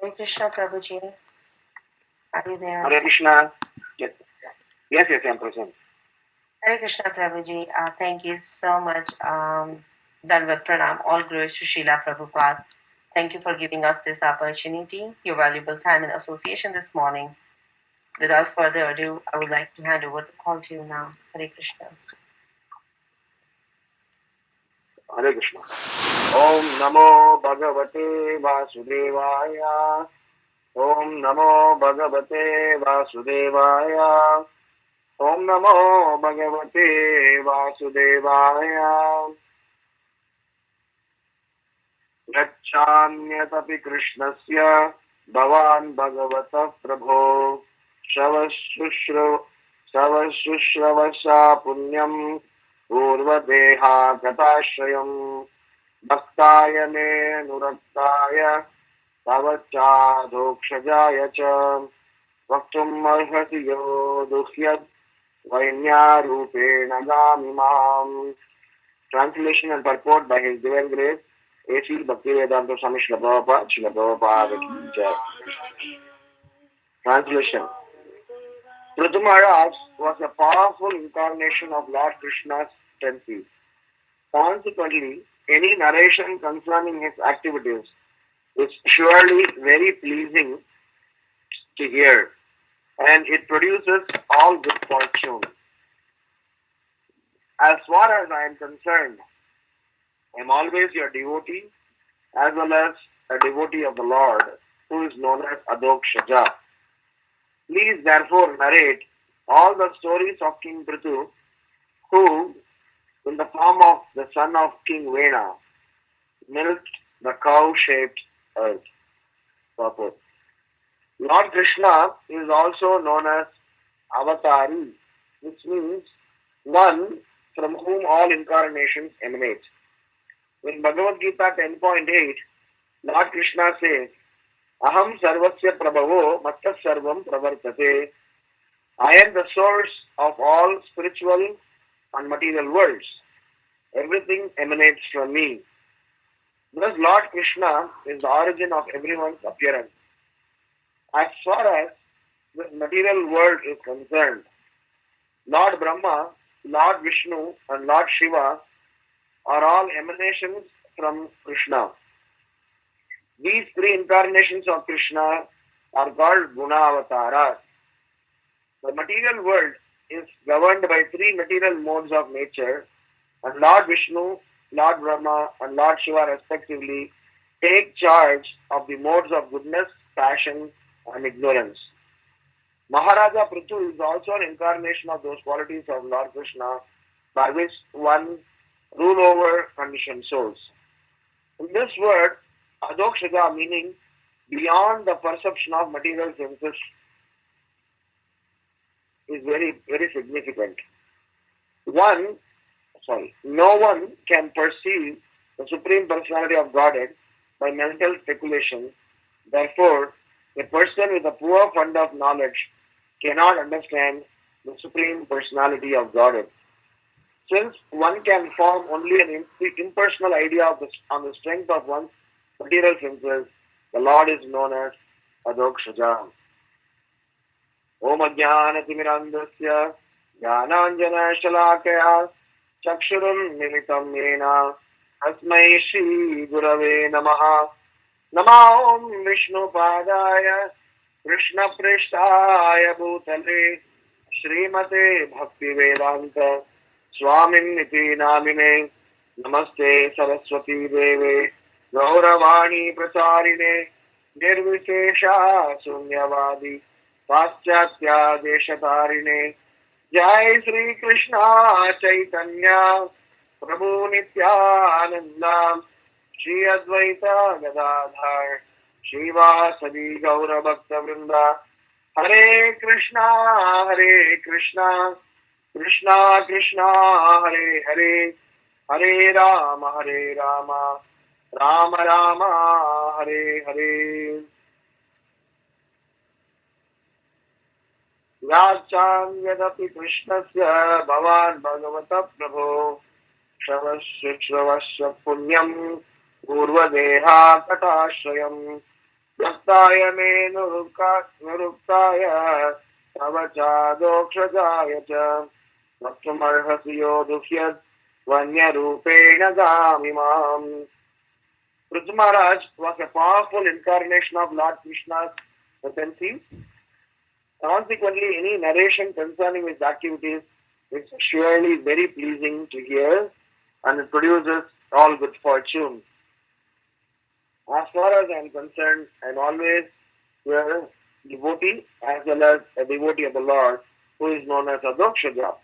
Hare Krishna, Prabhuji. Are you there? Hare Krishna. Yes, yes, I am present. Hare Krishna, Prabhuji. Thank you so much. Dandavat Pranam. All glories to Srila Prabhupada. Thank you for giving us this opportunity, your valuable time and association this morning. Without further ado, I would like to hand over the call to you now. Hare Krishna. Hare Krishna. Om Namo Bhagavate Vasudevaya. Om Namo Bhagavate Vasudevaya. Om Namo Bhagavate Vasudevaya. Gacchanyatapi Krishnasya Bhavan Bhagavata Prabho Savashushravasa Punyam Urvadeha Gatashrayam Bhaktaya Me Nuraktaya Tavachadokshajaya Cha Vaktum Arhati Yo Dukhyat Vainya Rupena Gamimam. Translation and purport by His Divine Grace A.C. Bhaktivedanta Swami Srila Prabhupada Ki Jai. Translation. Prithu Maharaj was a powerful incarnation of Lord Krishna's tendencies. Consequently, any narration concerning his activities is surely very pleasing to hear, and it produces all good fortune. As far as I am concerned, I am always your devotee as well as a devotee of the Lord, who is known as Adokshaja. Please therefore narrate all the stories of King Prithu, who, in the form of the son of King Vena, milked the cow-shaped earth. Purport. Lord Krishna is also known as Avatari, which means one from whom all incarnations emanate. In Bhagavad Gita 10.8, Lord Krishna says, Aham sarvasya prabhavo matta sarvam pravartate. I am the source of all spiritual and material worlds. Everything emanates from me. Thus Lord Krishna is the origin of everyone's appearance. As far as the material world is concerned, Lord Brahma, Lord Vishnu and Lord Shiva are all emanations from Krishna. These three incarnations of Krishna are called Guna-avataras. The material world is governed by three material modes of nature, and Lord Vishnu, Lord Brahma and Lord Shiva respectively take charge of the modes of goodness, passion and ignorance. Maharaja Prithu is also an incarnation of those qualities of Lord Krishna by which one rule over conditioned souls. In this word, Adokshaja meaning beyond the perception of material senses is very, very significant. No one can perceive the Supreme Personality of Godhead by mental speculation. Therefore, a person with a poor fund of knowledge cannot understand the Supreme Personality of Godhead. Since one can form only an impersonal idea on the strength of one's material senses, the Lord is known as Adokshaja. Om Ajnanatimirandasya Jnananjana Shalakaya Chakshurum Nimitam Yena Asmai Shri Gurave Namaha Nama Om Vishnu Padaya Krishna Prishtaya Bhutale Srimate Bhakti Vedanta Swamin Niti Namine Namaste Saraswati Deve Gauravani Prasarine Nirvishesha Sunyavadi Paschatya Deshatarine Jai Sri Krishna Chaitanya Prabhu Nityananda Shri Advaita Gadadhar Shivasadi Gaura Bhakta Vrinda Hare Krishna Krishna Krishna Hare Hare Hare Rama Rama Rama Hare Hare Yachanyadapi Krishnasya Bhavan Bhagavata Prabho Shavasya Punyam Urvadeha Katashrayam भक्ताय मे नुरुक्ताय तव चादोक्षजाय च वक्तुमर्हसि यो दुह्यद् वन्यरूपेण गामिमाम्. Prithvi Maharaj was a powerful incarnation of Lord Krishna's potency. Consequently, any narration concerning his activities is surely very pleasing to hear and it produces all good fortune. As far as I am concerned, I am always a devotee as well as a devotee of the Lord who is known as Adokshaja.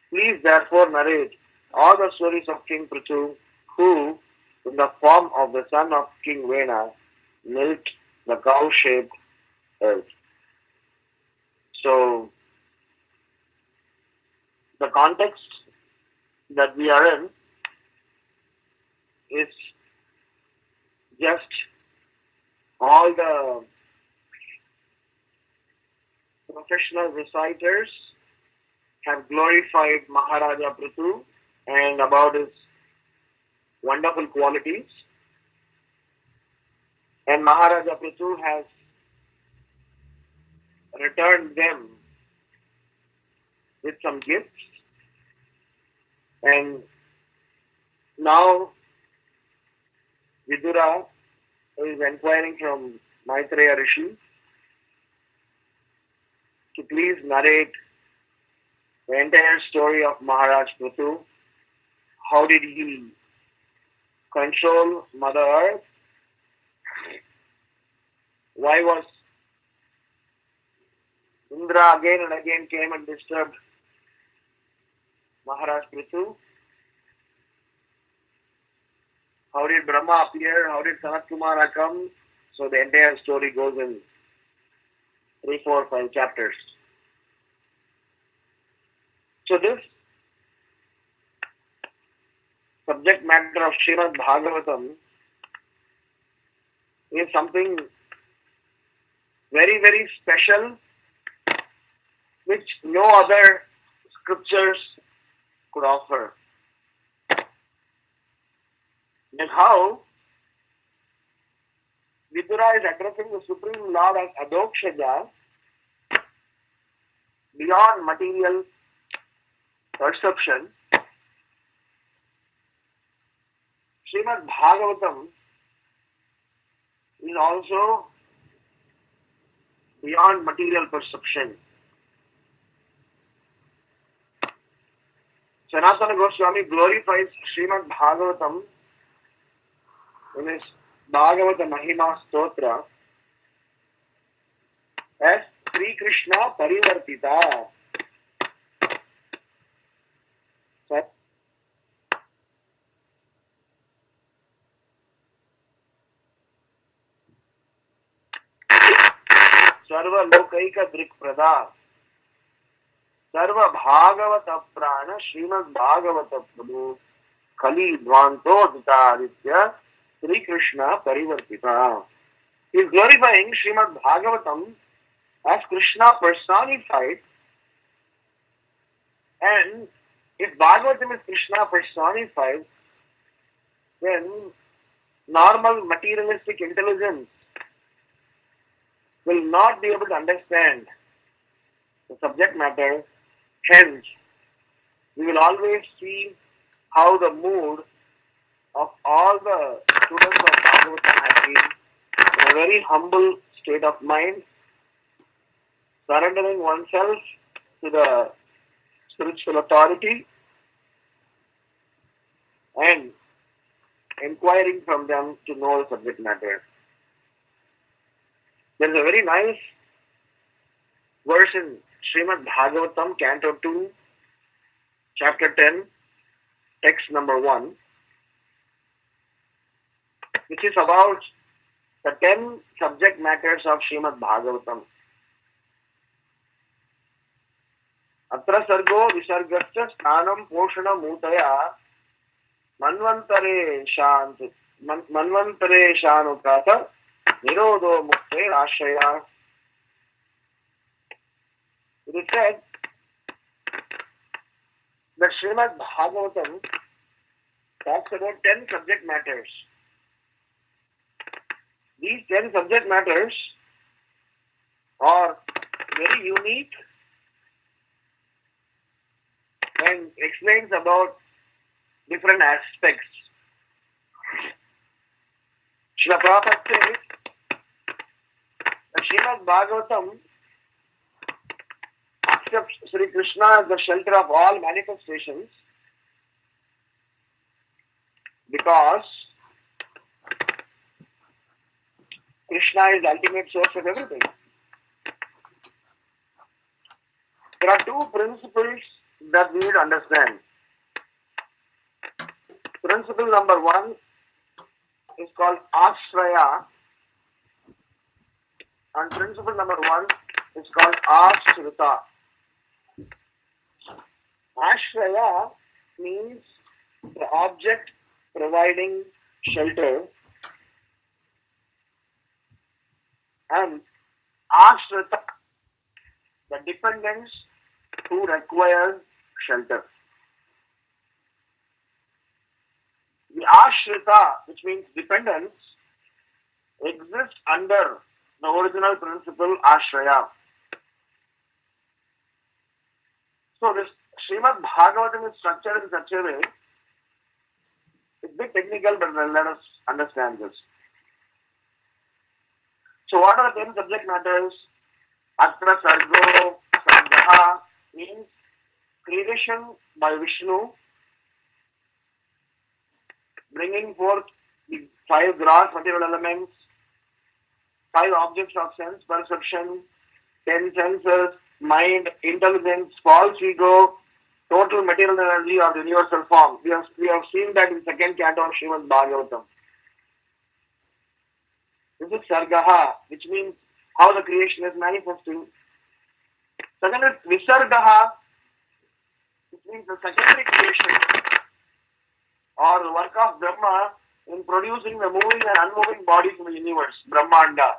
Please therefore narrate all the stories of King Prithu who, in the form of the son of King Vena, milked the cow-shaped earth. So, the context that we are in is just all the professional reciters have glorified Maharaja Prithu and about his wonderful qualities. And Maharaja Prithu has returned them with some gifts. And now Vidura is inquiring from Maitreya Rishi to please narrate the entire story of Maharaj Prithu. How did he control Mother Earth? Why was Indra again and again came and disturbed Maharaj Prithu? How did Brahma appear? How did Sanat Kumara come? So the entire story goes in 3, 4, 5 chapters. So this subject matter of Srimad Bhagavatam is something very, very special which no other scriptures could offer. And how Vidura is addressing the Supreme Lord as Adokshaja beyond material perception. Srimad Bhagavatam is also beyond material perception. Sanatana Goswami glorifies Srimad Bhagavatam in his Bhagavata Mahima Stotra as Sri Krishna Parivartita. Sarva Lokaika Drikprada Sarva Bhagavata Prana Srimad Bhagavata Prabhu Kali Dvanto Ditaritya Sri Krishna Parivartita. He is glorifying Srimad Bhagavatam as Krishna personified, and if Bhagavatam is Krishna personified, then normal materialistic intelligence will not be able to understand the subject matter. Hence, we will always see how the mood of all the students of Bhagavatam has been in a very humble state of mind, surrendering oneself to the spiritual authority and inquiring from them to know the subject matter. There is a very nice verse in Srimad Bhagavatam, Canto 2, Chapter 10, text number 1, which is about the 10 subject matters of Srimad Bhagavatam. Atra sargo visargascha sthanam poshana mutaya manvantare shanukata nirodho mukte ashaya. It is said that Srimad Bhagavatam talks about 10 subject matters. These 10 subject matters are very unique and explains about different aspects. Srila Prabhupada says that Srimad Bhagavatam accepts Sri Krishna as the shelter of all manifestations because Krishna is the ultimate source of everything. There are two principles that we need to understand. Principle number one is called Ashraya, and principle number one is called Ashrita. Ashraya means the object providing shelter, and Ashrita, the dependents who require shelter. The Ashrita, which means dependence, exists under the original principle Ashraya. So this Srimad Bhagavatam is structured in such a way, it's a bit technical, but let us understand this. So what are the 10 subject matters? Atra Sargo Sargaha means creation by Vishnu, bringing forth the 5 gross material elements, 5 objects of sense perception, 10 senses, mind, intelligence, false ego, total material energy of the universal form. We have seen that in second canto of Srimad Bhagavatam. This is Sargaha, which means how the creation is manifesting. Second is Visargaha, which means the secondary creation or the work of Brahma in producing the moving and unmoving bodies in the universe, Brahmanda.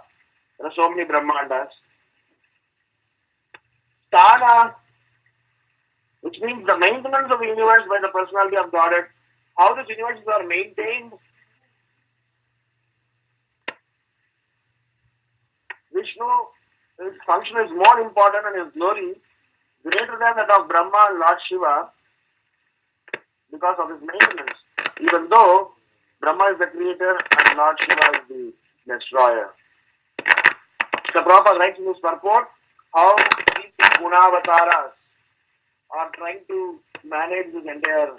There are so many Brahmandas. Sthana, which means the maintenance of the universe by the personality of Godhead. How the universes are maintained. Vishnu, his function is more important and his glory greater than that of Brahma and Lord Shiva because of his maintenance. Even though Brahma is the creator and Lord Shiva is the destroyer. The Prabhupada writes in his purport how these Gunavataras are trying to manage this entire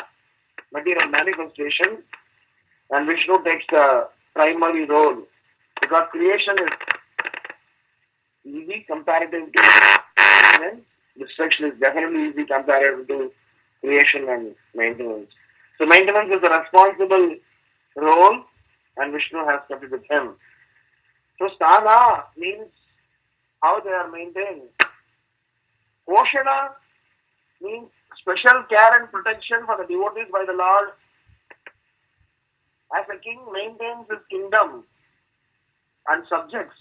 material manifestation, and Vishnu takes the primary role because creation is easy comparative to maintenance. Destruction is definitely easy comparative to creation and maintenance. So maintenance is a responsible role, and Vishnu has kept it with him. So sthana means how they are maintained. Poshana means special care and protection for the devotees by the Lord. As a king maintains his kingdom and subjects,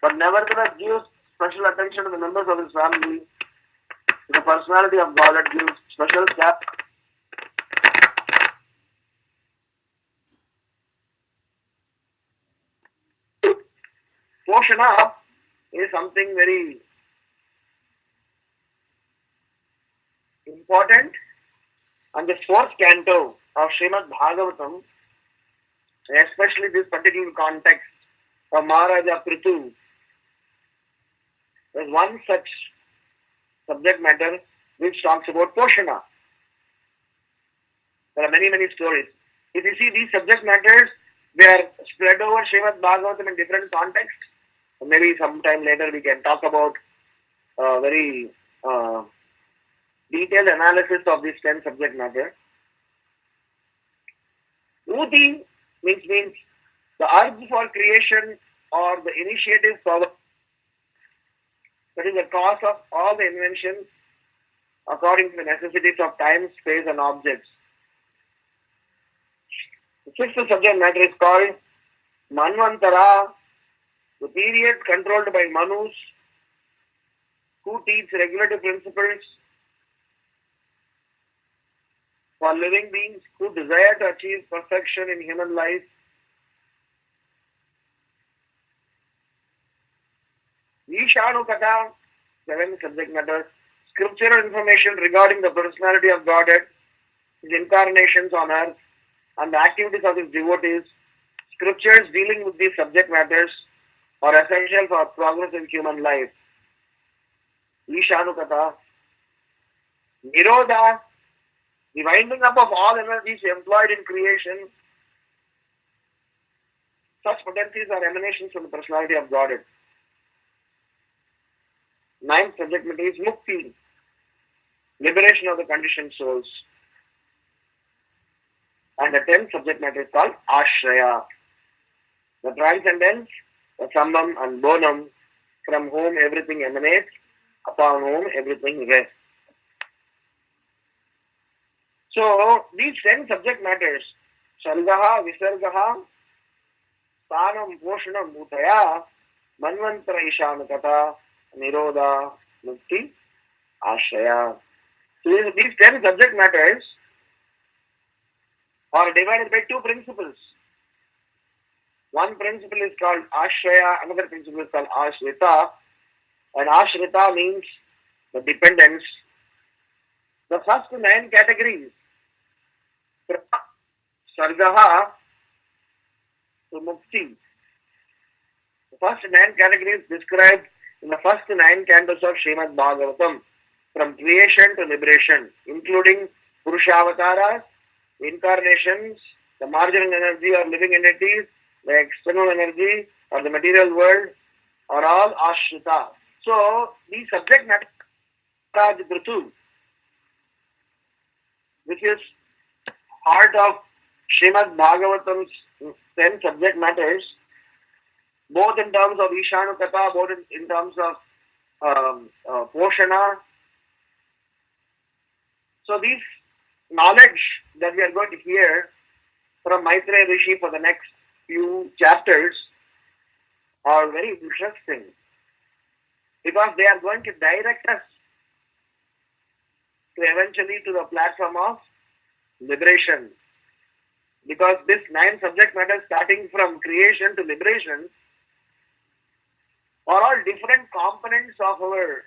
but nevertheless gives special attention to the members of his family. The personality of God that gives special care. Poshana is something very important, and the fourth canto of Srimad Bhagavatam, especially this particular context of Maharaja Prithu, there's one such subject matter which talks about Poshana. There are many, many stories. If you see these subject matters, they are spread over Srimad Bhagavatam in different contexts. Maybe sometime later we can talk about very detailed analysis of these 10 subject matter. Uti means the urge for creation or the initiative power. That is the cause of all the inventions according to the necessities of time, space and objects. The sixth subject matter is called Manvantara, the period controlled by Manus, who teach regulative principles for living beings who desire to achieve perfection in human life. Ishanukata, 7 subject matters. Scriptural information regarding the personality of Godhead, his incarnations on earth, and the activities of his devotees. Scriptures dealing with these subject matters are essential for progress in human life. Ishanukata, Nirodha, the winding up of all energies employed in creation. Such potencies are emanations from the personality of Godhead. 9th subject matter is Mukti, liberation of the conditioned souls. And the 10th subject matter is called Ashraya, the transcendence, the Sambham and Bonam, from whom everything emanates, upon whom everything rests. So, these 10 subject matters, Sargaha, Visargaha, Stanam, Poshanam, Bhutaya, Manvantara Ishanukata, Nirodha, Mukti, Ashraya. So, these 10 subject matters are divided by 2 principles. One principle is called Ashraya, another principle is called Ashrita. And Ashrita means the dependence. The first 9 categories, Sargaha to Mukti. The first 9 categories described in the first 9 cantos of Srimad Bhagavatam, from creation to liberation, including Purushavataras, incarnations, the marginal energy or living entities, the external energy or the material world, are all Ashrita. So, the subject matter of Dhrutu, which is heart of Srimad Bhagavatam's 10 subject matters, both in terms of Ishanukata, both in terms of Poshana. So these knowledge that we are going to hear from Maitreya Rishi for the next few chapters are very interesting, because they are going to direct us to eventually to the platform of liberation. Because this 9 subject matters, starting from creation to liberation, are all different components of our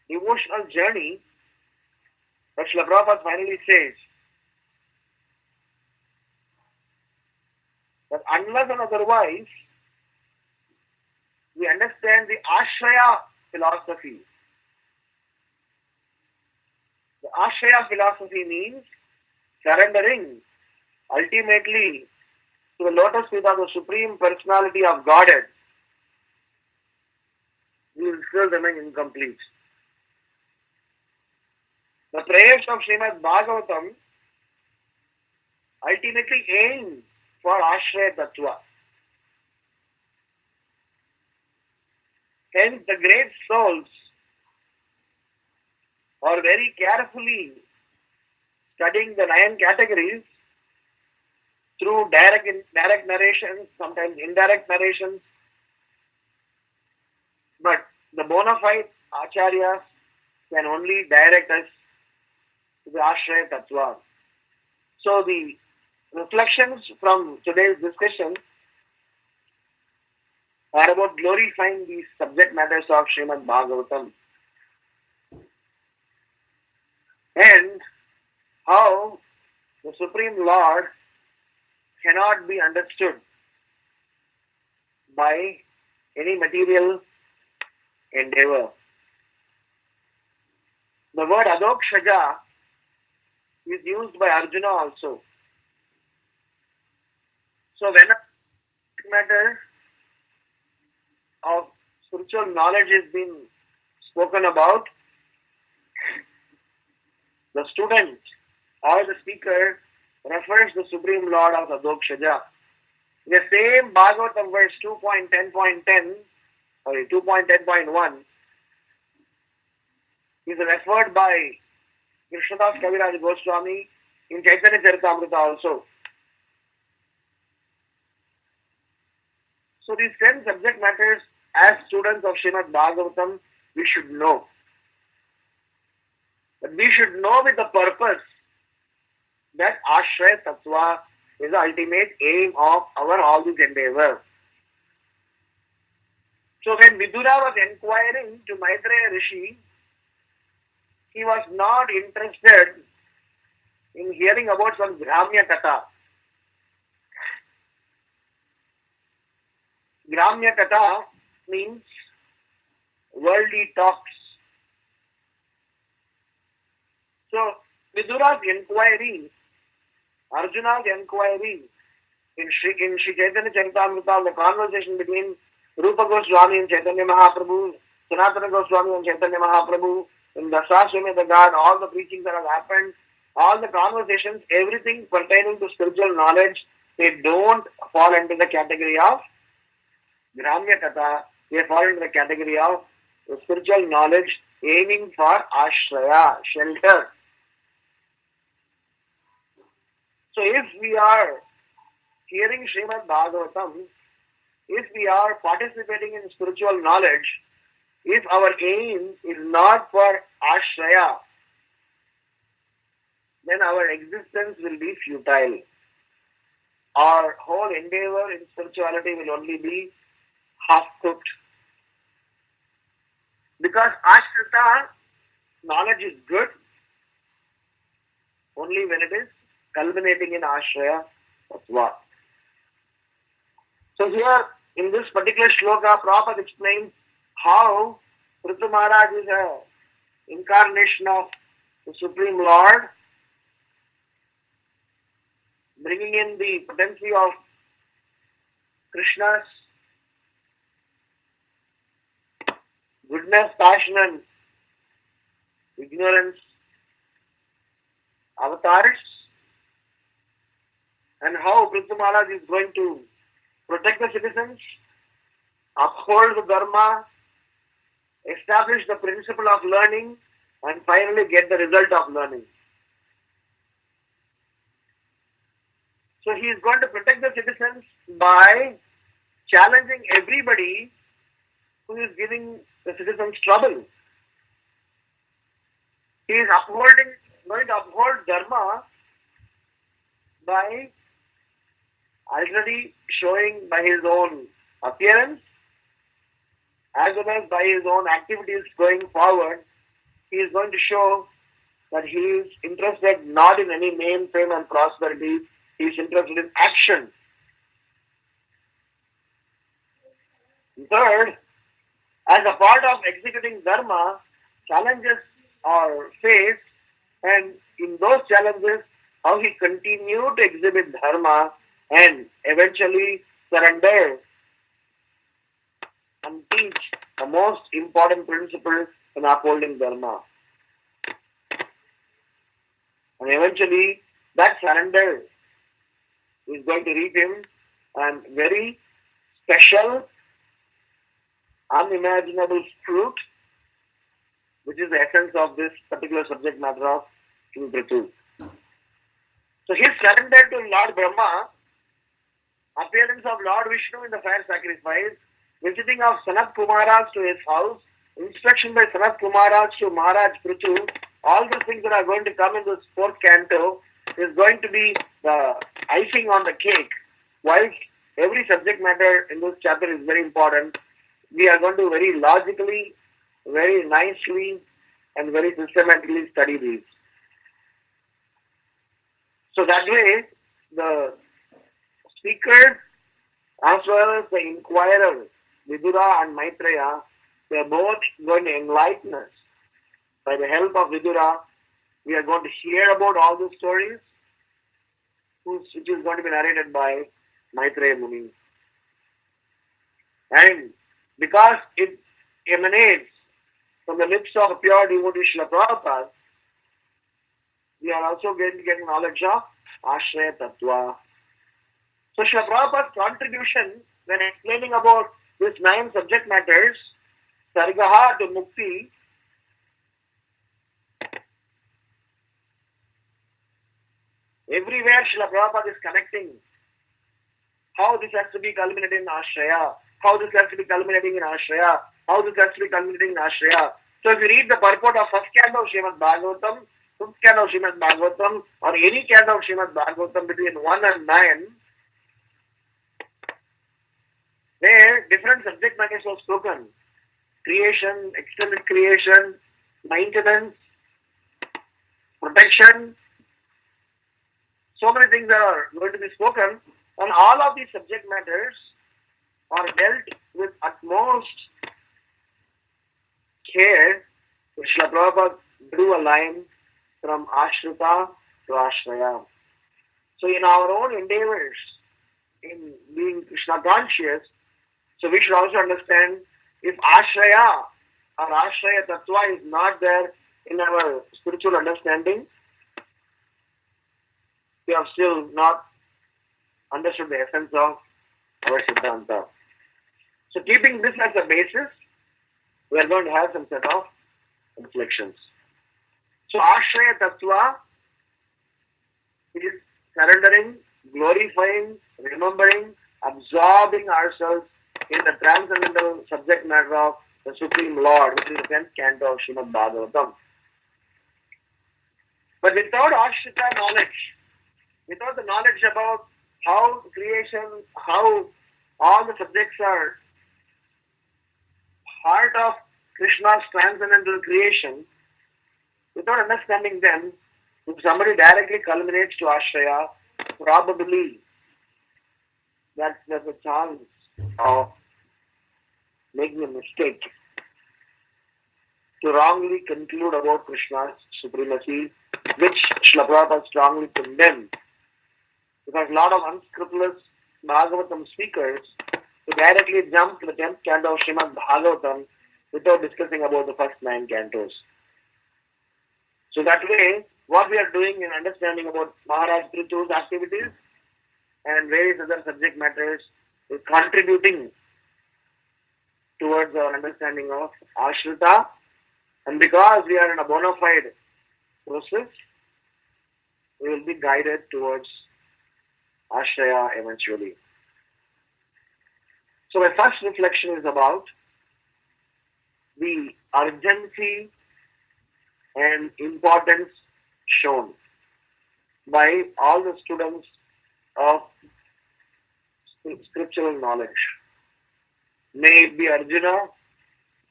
emotional journey. But Srila Prabhupada finally says that unless and otherwise we understand the Ashraya philosophy. The Ashraya philosophy means surrendering ultimately to the lotus feet of the Supreme Personality of Godhead. We will still remain incomplete. The prayers of Srimad Bhagavatam ultimately aim for Ashraya Tattva. Hence, the great souls are very carefully studying the 9 categories through direct narrations, sometimes indirect narrations. But the bona fide acharyas can only direct us to the Ashraya Tattva. So the reflections from today's discussion are about glorifying these subject matters of Srimad Bhagavatam and how the Supreme Lord cannot be understood by any material endeavor. The word Adokshaja is used by Arjuna also. So when a matter of spiritual knowledge is being spoken about, the student or the speaker refers the Supreme Lord as Adokshaja. The same Bhagavatam verse 2.10.10, sorry, 2.10.1 is referred by Krishnadas Kaviraj Goswami in Chaitanya Charitamrita also. So these 10 subject matters, as students of Srimad Bhagavatam, we should know. But we should know with the purpose that Ashraya Tattva is the ultimate aim of our all this endeavor. So when Vidura was inquiring to Maitreya Rishi, he was not interested in hearing about some Gramya Katha. Gramya Katha means worldly talks. So Vidura's inquiry, Arjuna's inquiry in Sri Chaitanya Charitamrita, the conversation between Rupa Goswami and Chaitanya Mahaprabhu, Sanatana Goswami and Chaitanya Mahaprabhu, in the Saswamedha Ghat, all the preachings that have happened, all the conversations, everything pertaining to spiritual knowledge, they don't fall into the category of Gramya Katha, they fall into the category of spiritual knowledge aiming for ashraya, shelter. So if we are hearing Srimad Bhagavatam, if we are participating in spiritual knowledge, if our aim is not for ashraya, then our existence will be futile. Our whole endeavor in spirituality will only be half-cooked. Because ashrita, knowledge is good only when it is culminating in ashraya tattva. So here, in this particular shloka, Prabhupada explains how Prithu Maharaj is an incarnation of the Supreme Lord, bringing in the potency of Krishna's goodness, passion and ignorance avatars, and how Prithu Maharaj is going to protect the citizens, uphold the dharma, establish the principle of learning, and finally get the result of learning. So he is going to protect the citizens by challenging everybody who is giving the citizens trouble. He is going to uphold dharma by already showing by his own appearance as well as by his own activities going forward. He is going to show that he is interested not in any name, fame and prosperity. He is interested in action. Third, as a part of executing dharma, challenges are faced, and in those challenges, how he continued to exhibit dharma and eventually surrender and teach the most important principle in upholding dharma. And eventually, that surrender is going to reap him and very special, unimaginable fruit, which is the essence of this particular subject matter of King Prithu. So his surrender to Lord Brahma, appearance of Lord Vishnu in the fire sacrifice, visiting of Sanat Kumaras to his house, instruction by Sanat Kumaras to Maharaj Prithu, all these things that are going to come in this fourth canto is going to be the icing on the cake. Whilst every subject matter in this chapter is very important, we are going to very logically, very nicely, and very systematically study these. So that way, the speaker as well as the inquirer, Vidura and Maitreya, they are both going to enlighten us. By the help of Vidura, we are going to hear about all the stories, which is going to be narrated by Maitreya Muni. And because it emanates from the lips of a pure devotee Srila Prabhupada, we are also going to get knowledge of Ashraya Tattva. So Srila Prabhupada's contribution when explaining about these 9 subject matters, Sargaha to Mukti, everywhere Srila Prabhupada is connecting how this has to be culminating in Ashraya, how this has to be culminating in Ashraya, how this has to be culminating in Ashraya. So if you read the purport of first canto of Srimad Bhagavatam, fifth canto of Srimad Bhagavatam, or any canto of Srimad Bhagavatam between 1 and 9, where different subject matters were spoken. Creation, extended creation, maintenance, protection, so many things are going to be spoken, and all of these subject matters are dealt with utmost care. Srila Prabhupada drew a line from Ashrita to Ashraya. So in our own endeavors, in being Krishna conscious, so we should also understand if Ashraya or Ashraya Tattva is not there in our spiritual understanding, we have still not understood the essence of our Siddhanta. So keeping this as a basis, we are going to have some set of reflections. So Ashraya Tattva is surrendering, glorifying, remembering, absorbing ourselves in the transcendental subject matter of the Supreme Lord, which is the 10th canto of Srimad Bhagavatam. But without Ashrita knowledge, without the knowledge about how creation, how all the subjects are part of Krishna's transcendental creation, without understanding them, if somebody directly culminates to Ashraya, probably there's a chance of making a mistake to wrongly conclude about Krishna's supremacy, which Srila Prabhupada strongly condemned. Because a lot of unscrupulous Bhagavatam speakers who directly jump to the 10th canto of Srimad Bhagavatam without discussing about the first 9 cantos. So that way, what we are doing in understanding about Maharaj Prithu's activities and various other subject matters is contributing towards our understanding of Ashrita. And because we are in a bona fide process, we will be guided towards Ashraya eventually. So my first reflection is about the urgency and importance shown by all the students of scriptural knowledge. May it be Arjuna,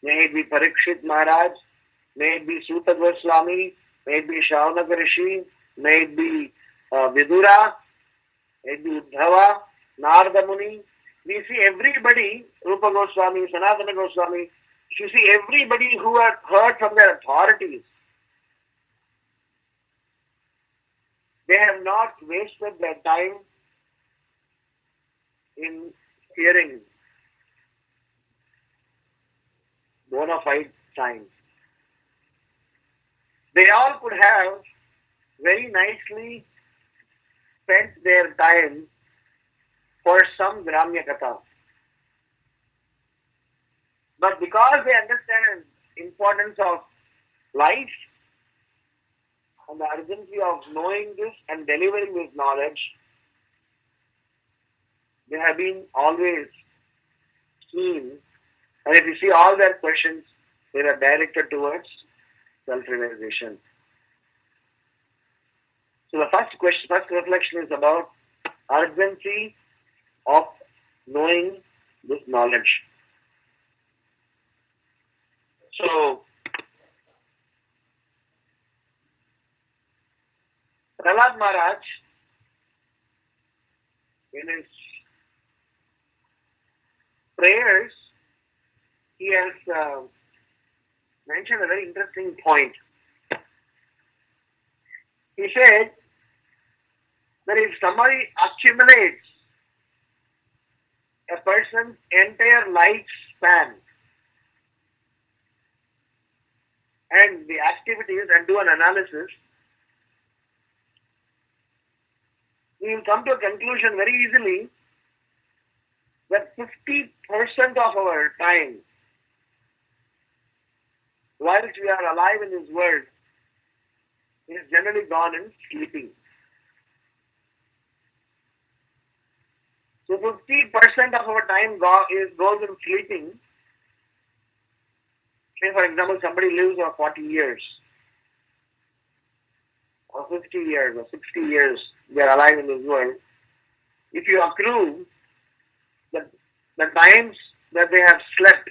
may it be Parikshit Maharaj, may it be Suta Goswami, may it be Shaunaka Rishi, may it be Vidura, may it be Uddhava, Narada Muni. We see everybody, Rupa Goswami, Sanatana Goswami, you see everybody who had heard from their authorities. They have not wasted their time in hearing bona fide science. They all could have very nicely spent their time for some Gramya Katha. But because they understand the importance of life and the urgency of knowing this and delivering this knowledge, they have been always keen. And if you see all their questions, they are directed towards self-realization. So the first reflection is about urgency of knowing this knowledge. So Prahlad Maharaj, in his prayers, he has mentioned a very interesting point. He said that if somebody accumulates a person's entire lifespan and the activities and do an analysis, we will come to a conclusion very easily that 50% of our time whilst we are alive in this world is generally gone in sleeping. So 50% of our time goes in sleeping. Say for example, somebody lives for 40 years or 50 years or 60 years, they are alive in this world. If you accrue the the times that they have slept.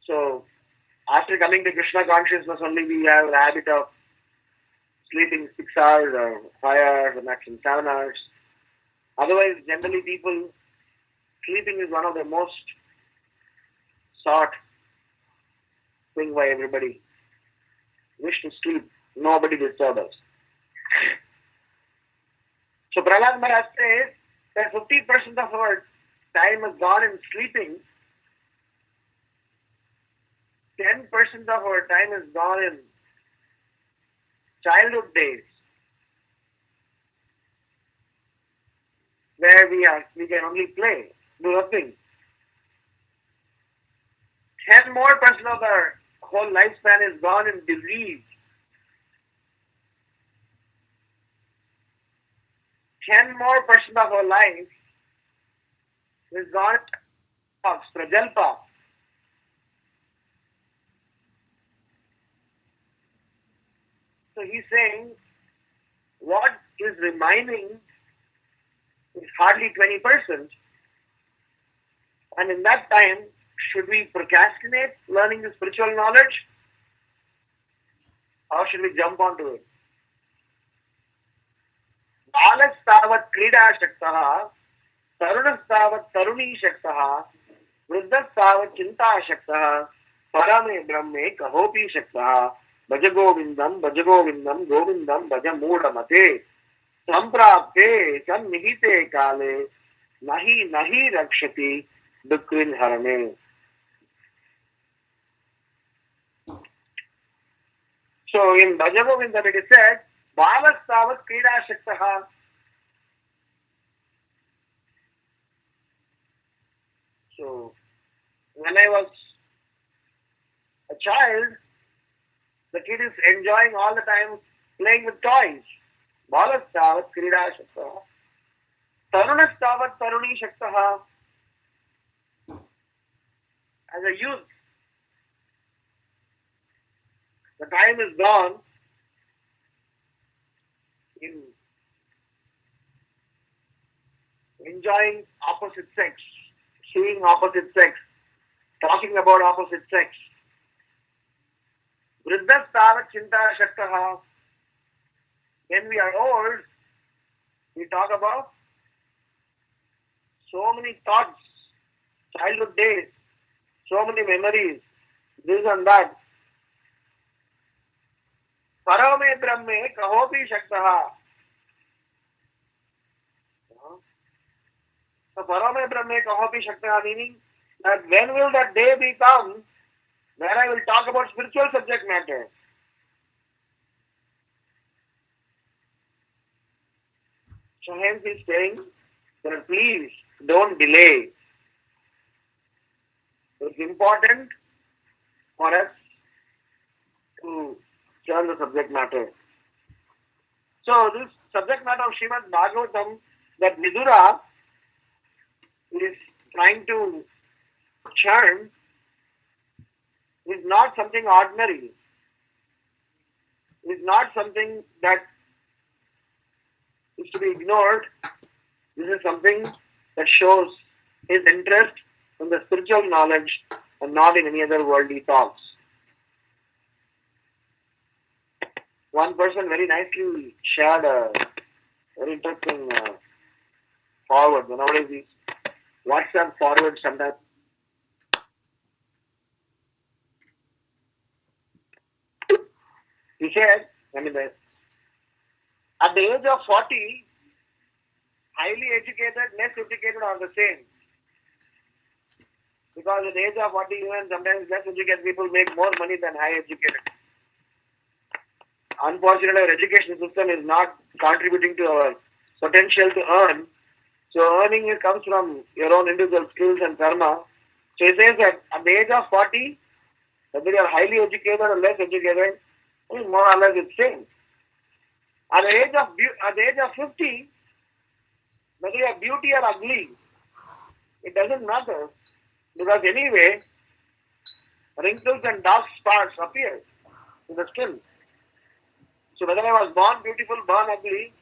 So after coming to Krishna consciousness only we have a habit of sleeping 6 hours or 5 hours or maximum 7 hours. Otherwise, generally people, sleeping is one of the most sought thing by everybody. Wish to sleep, nobody disturb us. So Prahlad Maharaj says that 50% of our time is gone in sleeping, 10% of our time is gone in childhood days, where we can only play, do nothing. 10 more percent of our whole lifespan is gone in disease. 10 more percent of our life is gone in prajalpa. So he's saying what is remaining is hardly 20%. And in that time, should we procrastinate learning the spiritual knowledge? Or should we jump onto it? Balastavat krida shaktaha, tarunastavat taruni shaktaha, vruddhastavat chinta shaktaha, parame brahme kahopi shaktaha, bhaja govindam, govindam bhaja mudamate, samprapte sannihite kale, nahi rakshati dukrin harane. So in Bhaja Govindam it is said, Balastavat krida shaktaha. So when I was a child, the kid is enjoying all the time playing with toys. Balastavat krida shaktaha. Tarunastavat taruni shaktaha. As a youth, the time is gone in enjoying opposite sex, seeing opposite sex, talking about opposite sex. Vriddhastavat chinta shaktaha. When we are old, we talk about so many thoughts, childhood days, so many memories, this and that. Parame brahme kahopi shaktaha. So parame brahme kahopi shaktaha meaning that when will that day be come where I will talk about spiritual subject matter? So hence he is saying that please don't delay. It's important for us to learn the subject matter. So this subject matter of Srimad Bhagavatam that Vidura is trying to churn is not something ordinary. Is not something that is to be ignored. This is something that shows his interest in the spiritual knowledge and not in any other worldly thoughts. One person very nicely shared a very interesting forward. Nowadays, these WhatsApp forward sometimes. He said, at the age of 40, highly educated, less educated are the same. Because at the age of 40, even sometimes less educated people make more money than high educated. Unfortunately, our education system is not contributing to our potential to earn. So earning comes from your own individual skills and karma. So he says that at the age of 40, whether you are highly educated or less educated, more or less it's same. At the age of 50, whether you are beauty or ugly, it doesn't matter. Because anyway, wrinkles and dark spots appear in the skin. So whether I was born beautiful, born ugly,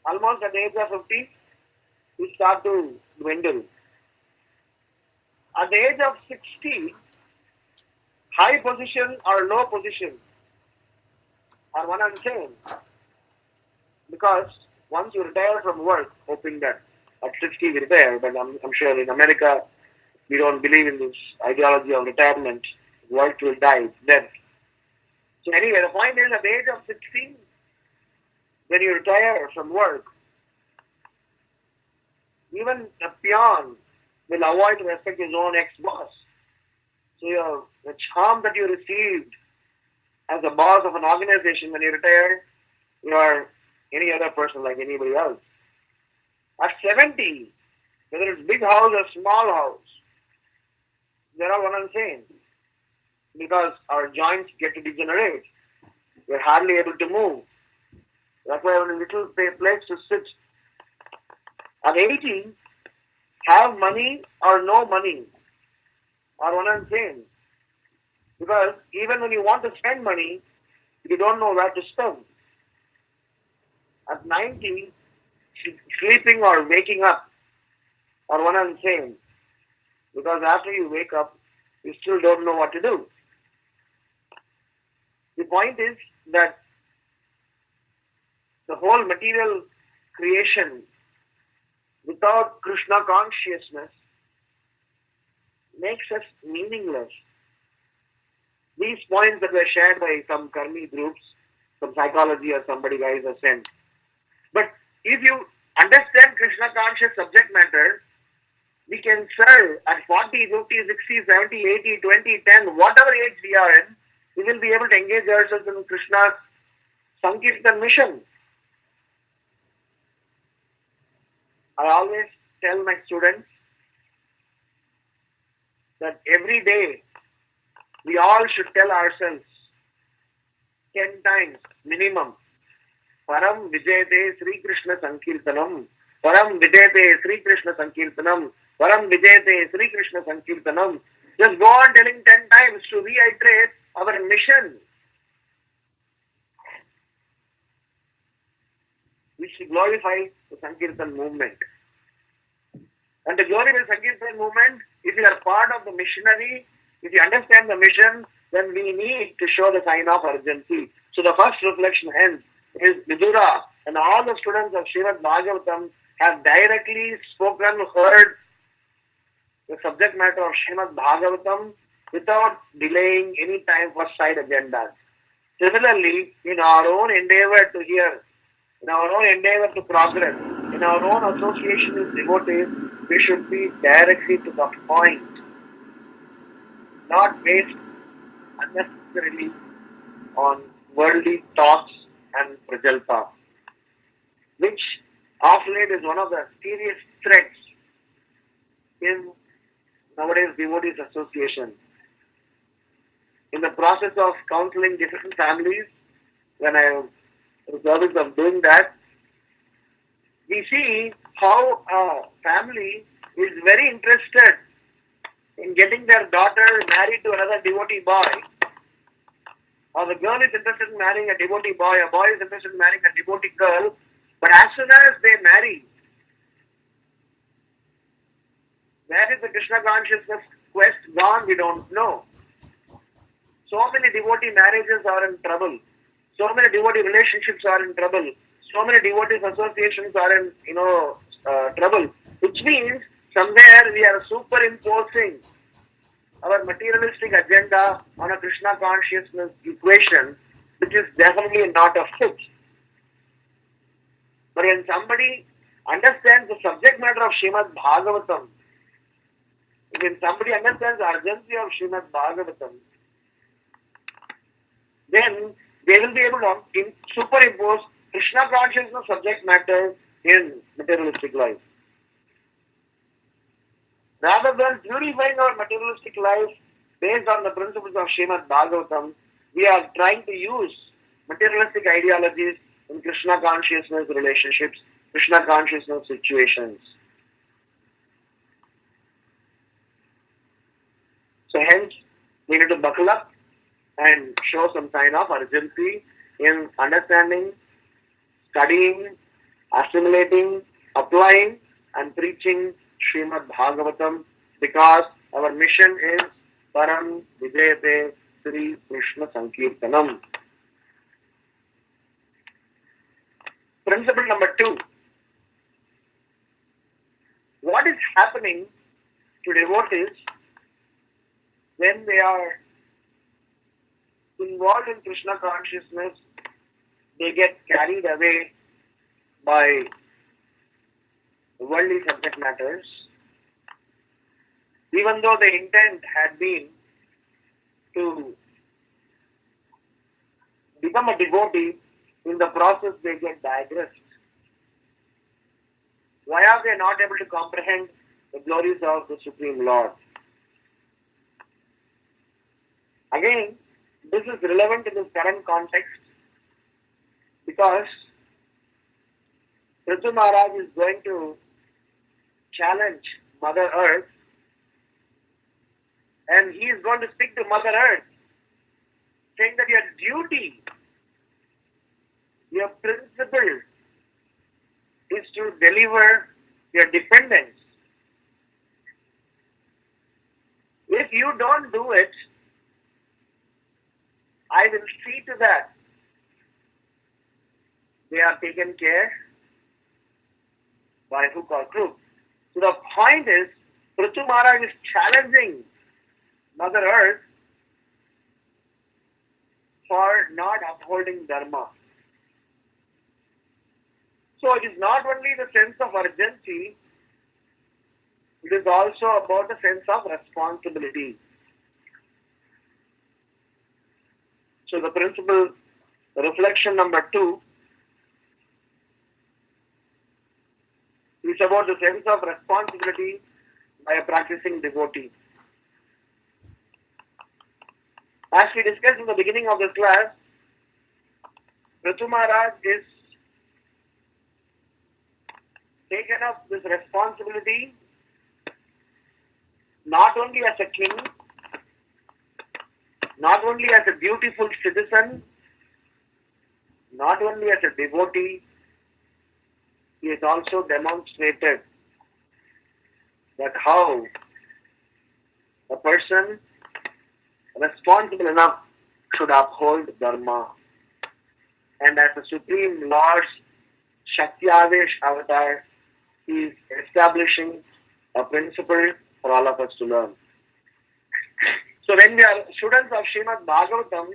almost at the age of 50, we start to dwindle. At the age of 60, high position or low position are one and the same. Because once you retire from work, hoping that at 60 we retire, but I'm sure in America we don't believe in this ideology of retirement. Work will die, death. So anyway, the point is at the age of 60, when you retire from work, even a peon will avoid to respect his own ex-boss. So the charm that you received as a boss of an organization when you retire, you are any other person like anybody else. At 70, whether it's big house or small house, they're all one and the same. Because our joints get to degenerate. We're hardly able to move. That's why I have a little place to sit. At 80, have money or no money are one and the same. Because even when you want to spend money, you don't know where to spend. At 90, sleeping or waking up are one and the same. Because after you wake up, you still don't know what to do. The point is that the whole material creation without Krishna consciousness makes us meaningless. These points that were shared by some karmi groups, some psychology or somebody guys have sent. But if you understand Krishna conscious subject matter, we can serve at 40, 50, 60, 70, 80, 20, 10, whatever age we are in, we will be able to engage ourselves in Krishna's Sankirtan mission. I always tell my students that every day we all should tell ourselves 10 times minimum, Param Vijayate Sri Krishna Sankirtanam, Param Vijayate Sri Krishna Sankirtanam, Param Vijayate Sri Krishna Sankirtanam. Just go on telling 10 times to reiterate our mission. We should glorify the Sankirtan movement. And to glorify the Sankirtan movement, if you are part of the missionary, if you understand the mission, then we need to show the sign of urgency. So the first reflection hence is Vidura and all the students of Srimad Bhagavatam have directly spoken, heard the subject matter of Srimad Bhagavatam without delaying any time for side agendas. Similarly, in our own endeavor to hear, in our own endeavor to progress, in our own association with devotees, we should be directly to the point, not waste unnecessarily on worldly thoughts and prajalpa, which of late is one of the serious threats in nowadays devotees association. In the process of counseling different families, when I was service of doing that, we see how a family is very interested in getting their daughter married to another devotee boy, or the girl is interested in marrying a devotee boy, a boy is interested in marrying a devotee girl, but as soon as they marry, where is the Krishna consciousness quest gone? We don't know. So many devotee marriages are in trouble. So many devotee relationships are in trouble. So many devotees associations are in trouble. Which means somewhere we are superimposing our materialistic agenda on a Krishna consciousness equation, which is definitely not a fit. But when somebody understands the subject matter of Srimad Bhagavatam, when somebody understands the urgency of Srimad Bhagavatam, then they will be able to superimpose Krishna consciousness subject matter in materialistic life. Rather than purifying our materialistic life based on the principles of Srimad Bhagavatam, we are trying to use materialistic ideologies in Krishna consciousness relationships, Krishna consciousness situations. So hence, we need to buckle up and show some sign of urgency in understanding, studying, assimilating, applying and preaching Srimad Bhagavatam because our mission is Param Vijayate Sri Krishna Sankirtanam. Principle number 2. What is happening to devotees when they are involved in Krishna consciousness? They get carried away by worldly subject matters. Even though the intent had been to become a devotee, in the process they get digressed. Why are they not able to comprehend the glories of the Supreme Lord? Again, this is relevant in this current context because Prithu Maharaj is going to challenge Mother Earth, and he is going to speak to Mother Earth, saying that your duty, your principle is to deliver your dependence. If you don't do it, I will see to that they are taken care by hook or crook. So the point is, Prithu Maharaj is challenging Mother Earth for not upholding Dharma. So it is not only the sense of urgency, it is also about the sense of responsibility. So the principle, reflection number 2, is about the sense of responsibility by a practicing devotee. As we discussed in the beginning of this class, Prithu Maharaj is taken up this responsibility not only as a king, not only as a beautiful citizen, not only as a devotee, he has also demonstrated that how a person responsible enough should uphold Dharma. And as the Supreme Lord's Shakti-Avesh avatar, he is establishing a principle for all of us to learn. So when we are students of Srimad Bhagavatam,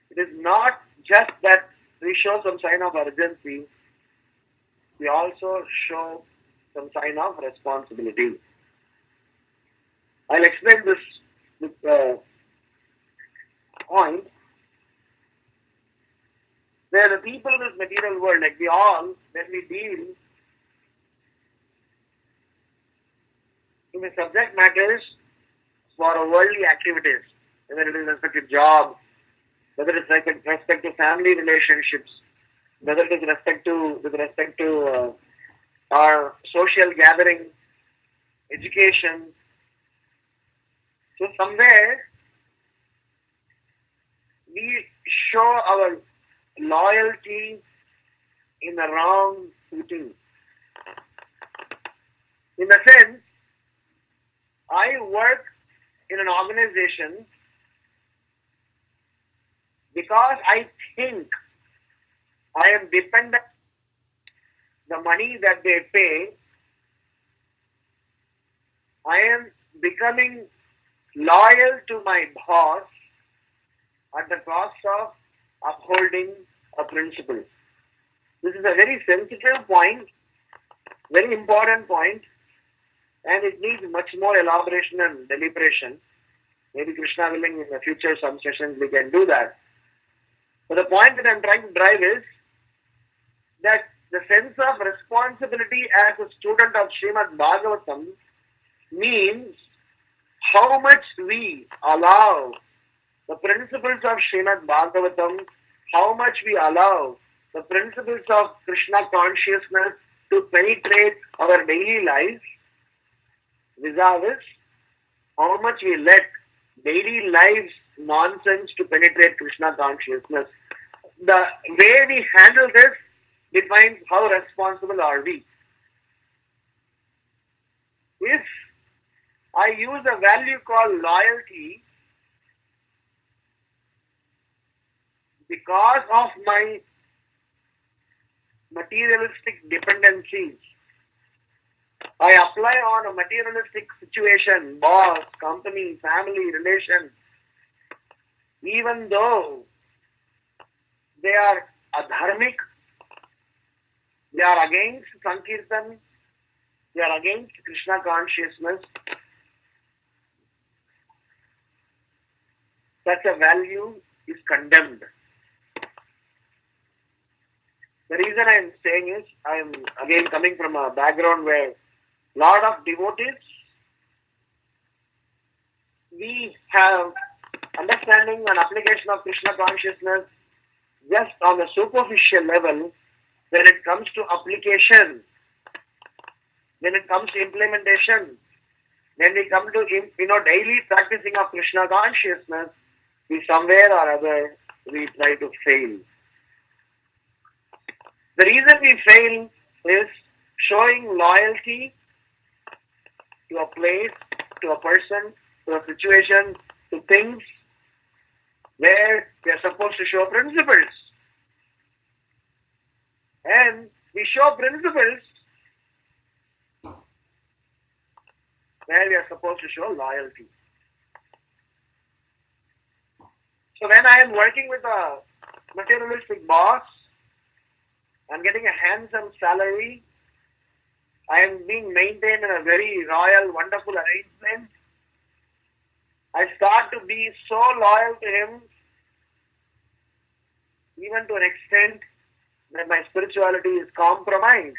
it is not just that we show some sign of urgency, we also show some sign of responsibility. I'll explain this point. Where the people of this material world, like we all, when we deal in the subject matters for worldly activities, whether it is respect to job, whether it is respect to family relationships, whether it is with respect to our social gathering, education. So somewhere we show our loyalty in the wrong footing. In the sense, I work in an organization because I think I am dependent on the money that they pay. I am becoming loyal to my boss at the cost of upholding a principle. This is a very sensitive point, very important point, and it needs much more elaboration and deliberation. Maybe Krishna willing, in the future, some sessions we can do that. But the point that I'm trying to drive is that the sense of responsibility as a student of Srimad Bhagavatam means how much we allow the principles of Srimad Bhagavatam, how much we allow the principles of Krishna consciousness to penetrate our daily lives, vis-a-vis how much we let daily life's nonsense to penetrate Krishna consciousness. The way we handle this defines how responsible are we. If I use a value called loyalty because of my materialistic dependencies, I apply on a materialistic situation, boss, company, family, relation, even though they are adharmic, they are against Sankirtan, they are against Krishna consciousness, such a value is condemned. The reason I am saying is, I am again coming from a background where lot of devotees, we have understanding and application of Krishna consciousness just on a superficial level. When it comes to application, when it comes to implementation, when we come to daily practicing of Krishna consciousness, we somewhere or other we try to fail. The reason we fail is showing loyalty to a place, to a person, to a situation, to things where we are supposed to show principles. And we show principles where we are supposed to show loyalty. So when I am working with a materialistic boss, I'm getting a handsome salary, I am being maintained in a very royal, wonderful arrangement, I start to be so loyal to him, even to an extent that my spirituality is compromised.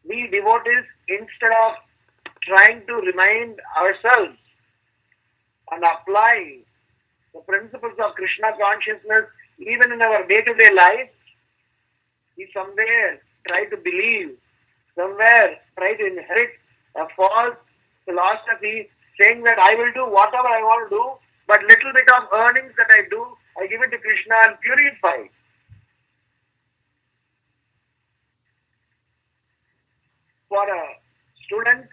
We devotees, instead of trying to remind ourselves and apply the principles of Krishna consciousness even in our day-to-day life, we somewhere try to believe, somewhere try to inherit a false philosophy saying that I will do whatever I want to do, but little bit of earnings that I do, I give it to Krishna and purify. For a student,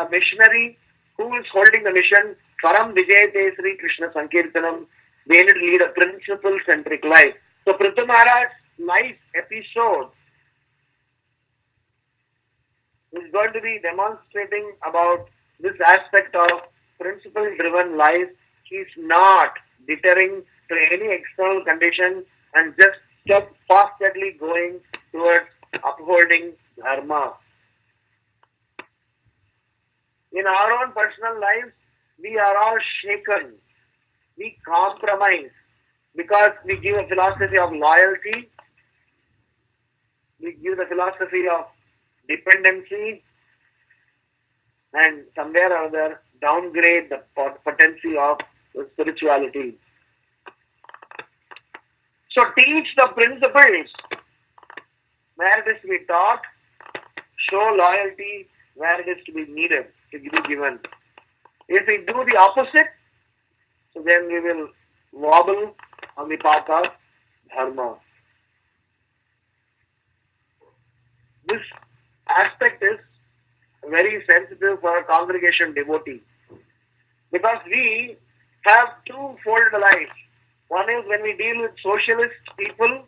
a missionary who is holding the mission, Param Vijayate Sri Krishna Sankirtanam, they need to lead a principle-centric life. So Prithu Maharaj's life episode is going to be demonstrating about this aspect of principle-driven life. He is not deterring to any external condition and just steadfastly going towards upholding dharma. In our own personal lives, we are all shaken. We compromise because we give a philosophy of loyalty, we give the philosophy of dependency, and somewhere or other downgrade the potency of spirituality. So teach the principles where it is to be taught, show loyalty where it is to be needed, to be given. If we do the opposite, so then we will wobble on the path of dharma. This aspect is very sensitive for a congregation devotee because we have two-fold life. One is when we deal with socialist people,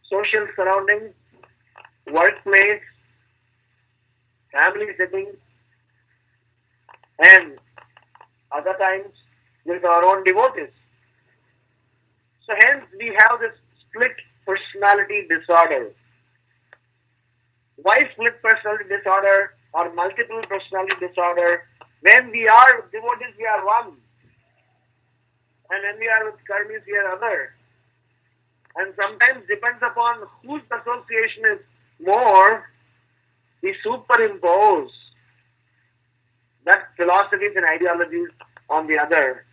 social surroundings, workplace, family settings, and other times with our own devotees. So hence we have this split personality disorder. Why split personality disorder or multiple personality disorder? When we are devotees, we are one. And when we are with karmis, we are other. And sometimes depends upon whose association is more, we superimpose that philosophies and ideologies on the other.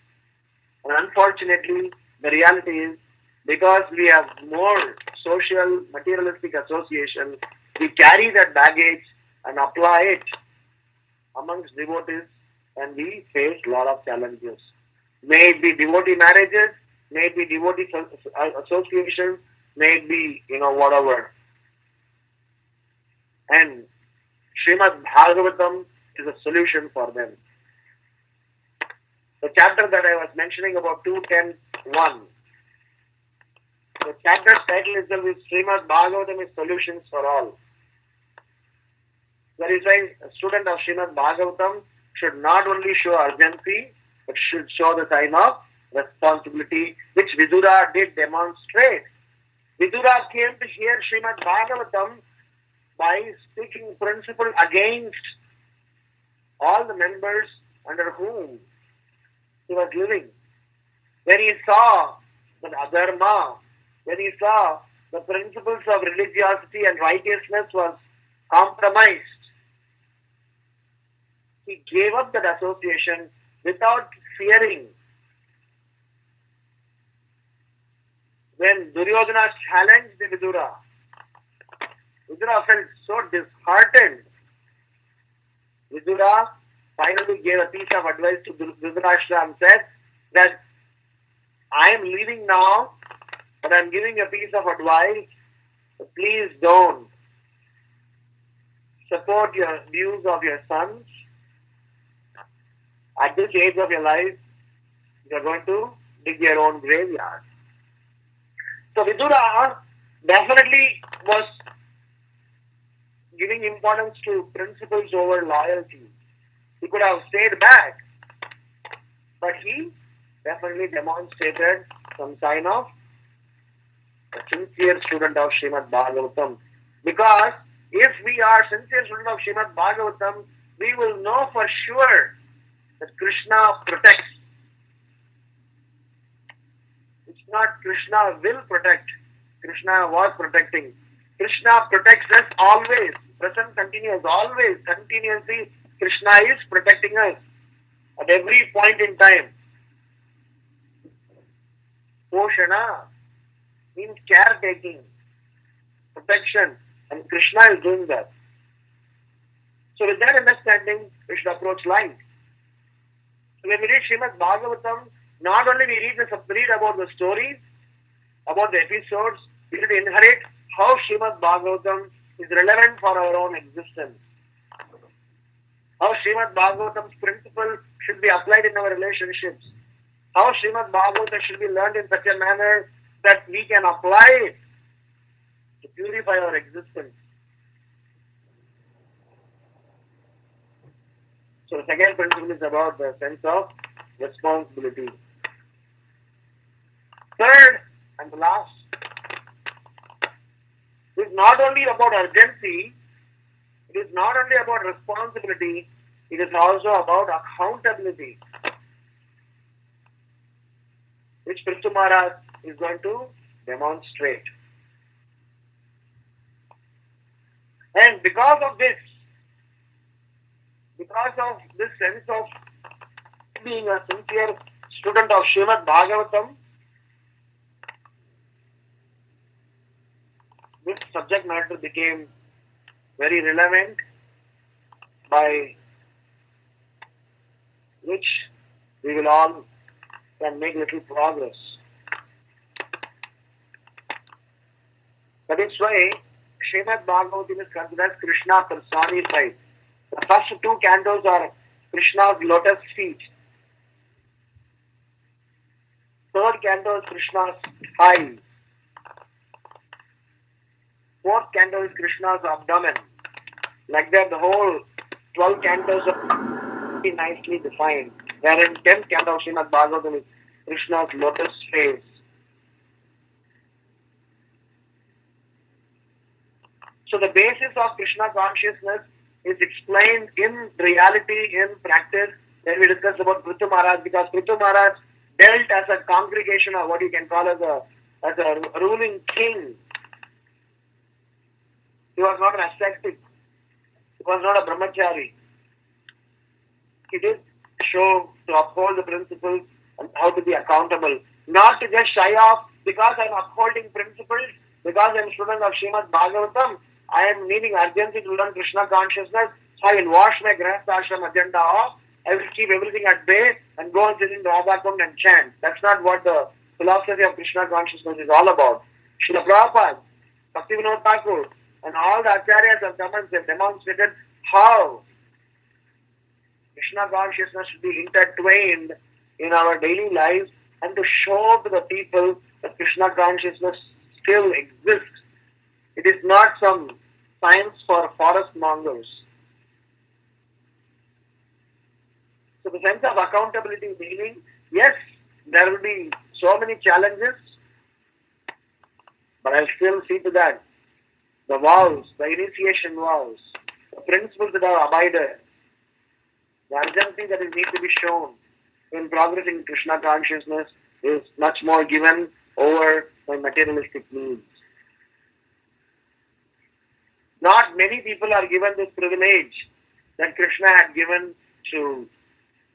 And unfortunately, the reality is because we have more social, materialistic association, we carry that baggage and apply it amongst devotees and we face a lot of challenges. May it be devotee marriages, may it be devotee associations, may it be, whatever. And Srimad Bhagavatam is a solution for them. The chapter that I was mentioning about 2.10.1, the chapter's title itself is Srimad Bhagavatam is Solutions for All. That is why a student of Srimad Bhagavatam should not only show urgency, but should show the sign of responsibility, which Vidura did demonstrate. Vidura came to hear Srimad Bhagavatam by speaking principle against all the members under whom he was living. When he saw that adharma, when he saw the principles of religiosity and righteousness was compromised, he gave up that association without fearing. When Duryodhana challenged Vidura, Vidura felt so disheartened. Vidura finally gave a piece of advice to Dhritarashtra and said that I am leaving now, but I am giving a piece of advice. Please don't support your views of your sons. At this age of your life, you are going to dig your own graveyard. So Vidura definitely was giving importance to principles over loyalty. He could have stayed back, but he definitely demonstrated some sign of a sincere student of Srimad Bhagavatam. Because if we are sincere student of Srimad Bhagavatam, we will know for sure that Krishna protects. It's not Krishna will protect. Krishna was protecting. Krishna protects us always. Present continuous, always, continuously. Krishna is protecting us at every point in time. Poshana means caretaking, protection, and Krishna is doing that. So with that understanding, we should approach life. So when we read Srimad Bhagavatam, not only we read about the stories, about the episodes, we should inherit how Srimad Bhagavatam is relevant for our own existence. How Srimad Bhagavatam's principle should be applied in our relationships. How Srimad Bhagavatam should be learned in such a manner that we can apply it to purify our existence. So the second principle is about the sense of responsibility. Third and the last is not only about urgency, it is not only about responsibility, it is also about accountability, which Prithu Maharaj is going to demonstrate. And because of this sense of being a sincere student of Srimad Bhagavatam, this subject matter became very relevant, by which we will all can make little progress. That is why Srimad Bhagavatam is considered Krishna personified. The first two cantos are Krishna's lotus feet. Third canto is Krishna's thighs. Fourth canto is Krishna's abdomen. Like that, the whole 12 cantos are very nicely defined. Wherein 10th canto of Srimad Bhagavatam is Krishna's lotus face. So the basis of Krishna consciousness is explained in reality, in practice, when we discuss about Prithu Maharaj, because Prithu Maharaj dealt as a congregation, or what you can call as a ruling king. He was not an ascetic. He was not a brahmachari. He did show to uphold the principles and how to be accountable. Not to just shy off, because I am upholding principles, because I am student of Srimad Bhagavatam, I am needing urgency to learn Krishna consciousness, so I will wash my Grahastha Ashram agenda off, I will keep everything at bay and go and sit in the Radha-Kund and chant. That's not what the philosophy of Krishna consciousness is all about. Srila Prabhupada, Bhaktivinoda Thakur, and all the acharyas have come and demonstrated how Krishna consciousness should be intertwined in our daily lives and to show to the people that Krishna consciousness still exists. It is not some science for forest mongers. So the sense of accountability meaning, yes, there will be so many challenges, but I'll still see to that. The vows, the initiation vows, the principles that are abided, the urgency that is need to be shown in progressing Krishna consciousness is much more given over my materialistic needs. Not many people are given this privilege that Krishna had given to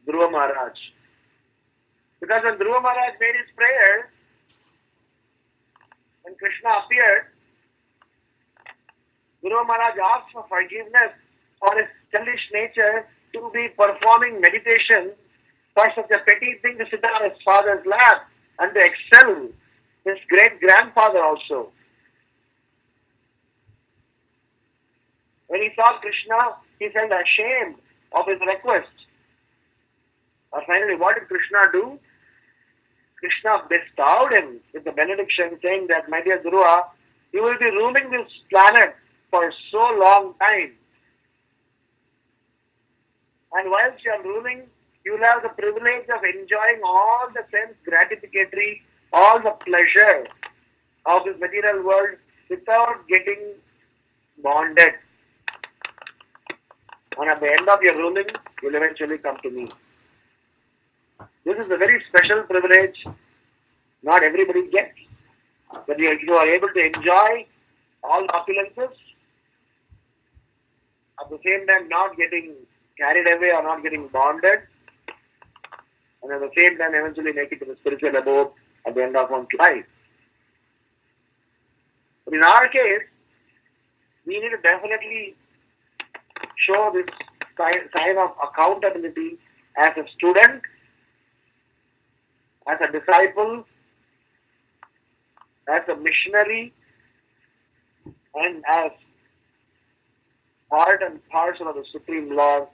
Dhruva Maharaj. Because when Dhruva Maharaj made his prayer, when Krishna appeared, Dhruva Maharaj asked for forgiveness for his selfish nature to be performing meditation for such a petty thing to sit on his father's lap and to excel his great-grandfather also. When he saw Krishna, he felt ashamed of his request. But finally, what did Krishna do? Krishna bestowed him with the benediction saying that, my dear Dhruva, you will be roaming this planet for so long time. And whilst you are ruling, you will have the privilege of enjoying all the sense gratificatory, all the pleasure of this material world without getting bonded. And at the end of your ruling, you will eventually come to me. This is a very special privilege not everybody gets. That you are able to enjoy all the opulences, at the same time not getting carried away or not getting bonded, and at the same time eventually make it to the spiritual abode at the end of one's life. But in our case, we need to definitely show this sign of accountability as a student, as a disciple, as a missionary, and as part and parcel of the Supreme Lord.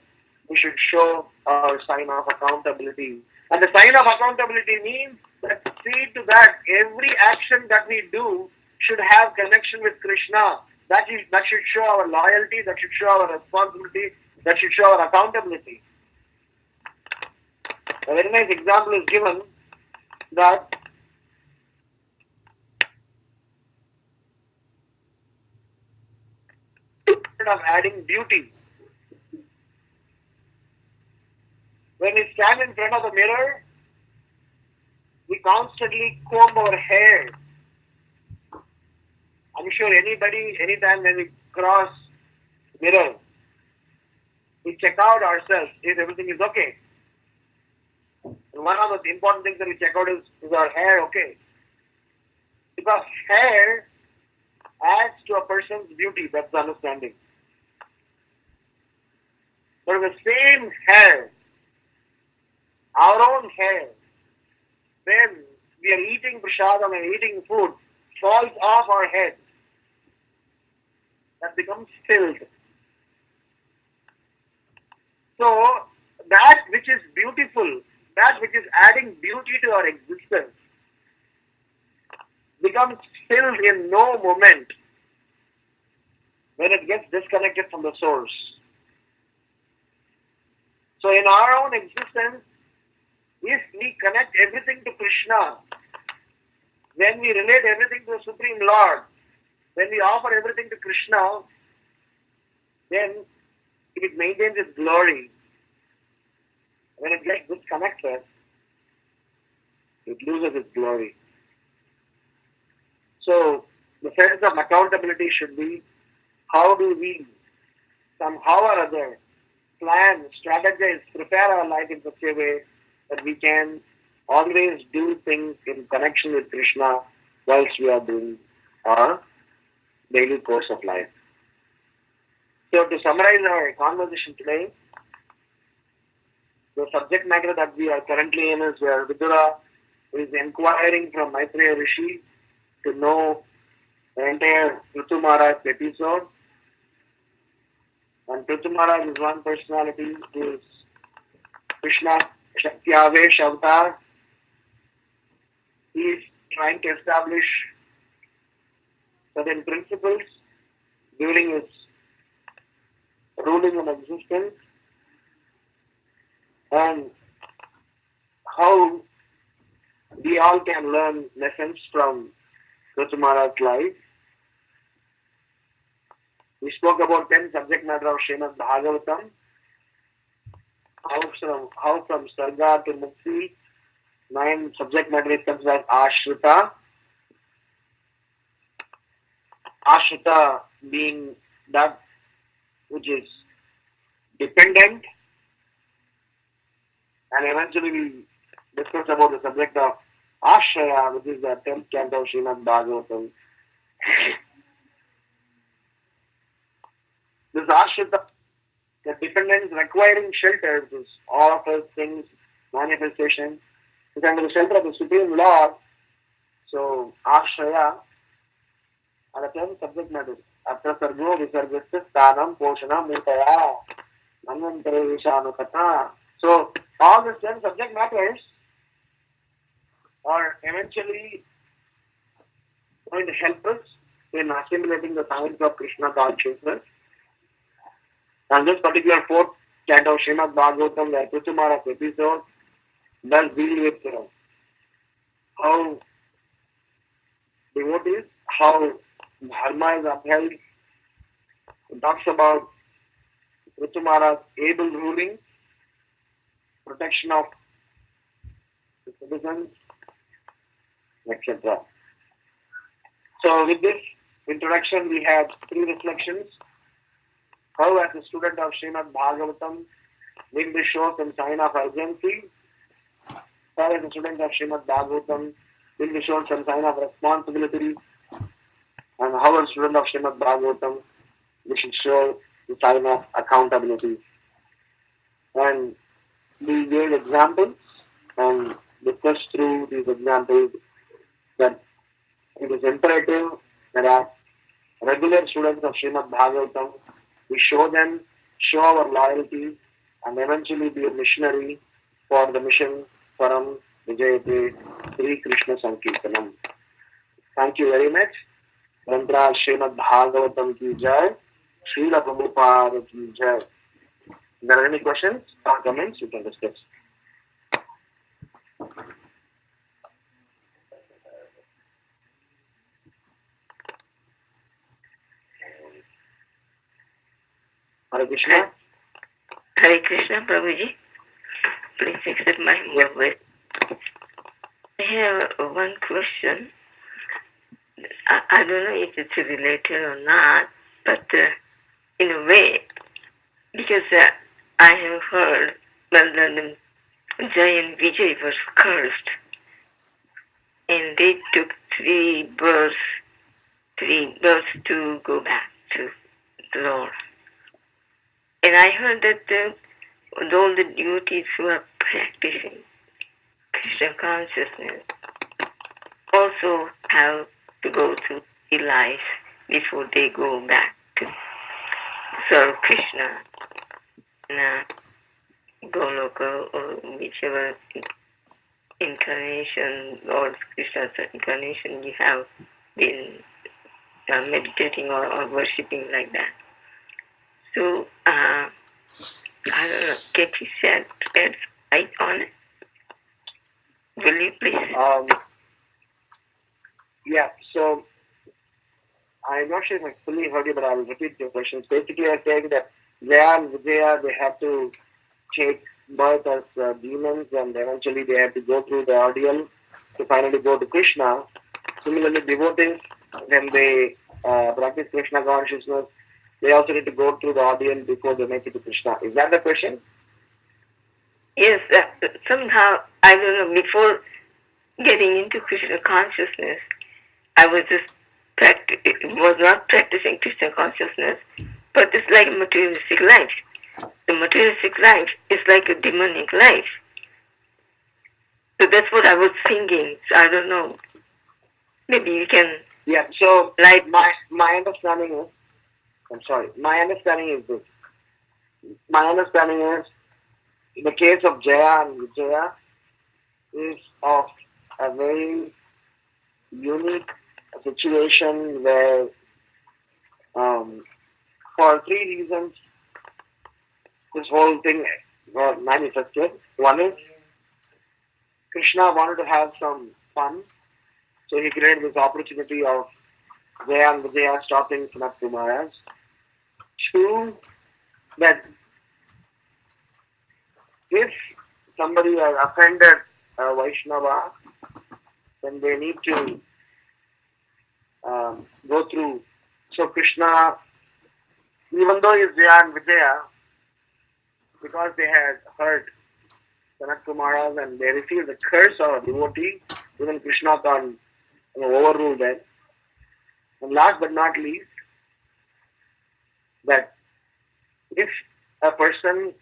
We should show our sign of accountability. And the sign of accountability means that see to that every action that we do should have connection with Krishna. That should show our loyalty, that should show our responsibility, that should show our accountability. A very nice example is given that of adding beauty. When we stand in front of the mirror, we constantly comb our hair. I'm sure anybody, anytime when we cross mirror, we check out ourselves if everything is okay. And one of the important things that we check out is our hair okay? Because hair adds to a person's beauty, that's the understanding. But the same hair, our own hair, when we are eating prasadam and eating food, falls off our head, that becomes filth. So, that which is beautiful, that which is adding beauty to our existence, becomes filled in no moment when it gets disconnected from the source. So in our own existence, if we connect everything to Krishna, when we relate everything to the Supreme Lord, when we offer everything to Krishna, then it maintains its glory. When it gets disconnected, it loses its glory. So the sense of accountability should be, how do we somehow or other plan, strategize, prepare our life in such a way that we can always do things in connection with Krishna whilst we are doing our daily course of life. So to summarize our conversation today, the subject matter that we are currently in is where Vidura is inquiring from Maitreya Rishi to know the entire Ritu Maharaj episode. And Prithu Maharaj is one personality who is Krishna Shakti Avatar. He is trying to establish certain principles during his ruling in existence, and how we all can learn lessons from Prithu Maharaj's life. We spoke about 10 subject matter of Srimad Bhagavatam, how from Sarga to Mukti, 9 subject matter is considered as Ashrita. Ashrita being that which is dependent, and eventually we discussed about the subject of Ashraya, which is the 10th canto of Srimad Bhagavatam. This Ashrita, the dependence requiring shelter, which is all of us things, manifestation, is under the shelter of the Supreme Lord. So Ashraya are the 10 subject matters. Atra sargo visargasya sthanam poshana murtaya manvantare vishanukata. So all these 10 subject matters are eventually going to help us in assimilating the science of Krishna consciousness. And this particular fourth canto of Srimad Bhagavatam, the Kutumara's episode, does deal with how devotees, how dharma is upheld. It talks about Kutumara's able ruling, protection of the citizens, etc. So with this introduction, we have 3 reflections. How as a student of Srimad Bhagavatam, will this show some sign of urgency? How as a student of Srimad Bhagavatam, will this show some sign of responsibility? And how as a student of Srimad Bhagavatam, we should show the sign of accountability. And we gave examples and discussed through these examples that it is imperative that as regular students of Srimad Bhagavatam, we show them, show our loyalty, and eventually be a missionary for the mission Param Vijayate Sri Krishna Sankirtanam. Thank you very much. Grantha Srimad Bhagavatam ki jai, Srila Prabhupada ki jai. If there are any questions or comments, you can discuss. Hare Krishna. Hare Krishna, Prabhuji. Please accept my request. I have one question. I don't know if it's related or not, but in a way, because I have heard that Jay and Vijay was cursed, and they took 3 births to go back to the Lord. And I heard that all the devotees who are practicing Krishna consciousness also have to go through the life before they go back to serve Krishna in Goloka or whichever incarnation, Lord Krishna's incarnation you have been meditating or worshipping like that. So, I don't know, can you shed light on it? Will you please? Yeah, so I'm not sure if I fully heard you, but I will repeat your questions. Basically, I saying that Jaya and Vijaya, they have to take birth as demons, and eventually they have to go through the ordeal to finally go to Krishna. Similarly, devotees, when they practice Krishna consciousness, they also need to go through the ordeal before they make it to Krishna. Is that the question? Yes, somehow, I don't know, before getting into Krishna consciousness, I was just was not practicing Krishna consciousness, but it's like a materialistic life. The materialistic life is like a demonic life. So that's what I was thinking. So I don't know. Maybe you can. Yeah. So my understanding is, my understanding is this. My understanding is, in the case of Jaya and Vijaya, is of a very unique situation where, um, for three reasons, this whole thing got manifested. One is Krishna wanted to have some fun, so he created this opportunity of Jaya and Vijaya stopping Sanat Kumaras. Two, that if somebody has offended Vaishnava, then they need to go through. So Krishna, even though he's Jaya and Vijaya, because they had hurt Sanat Kumaras and they received the curse of a devotee, even Krishna can overrule them. And last but not least, that if a person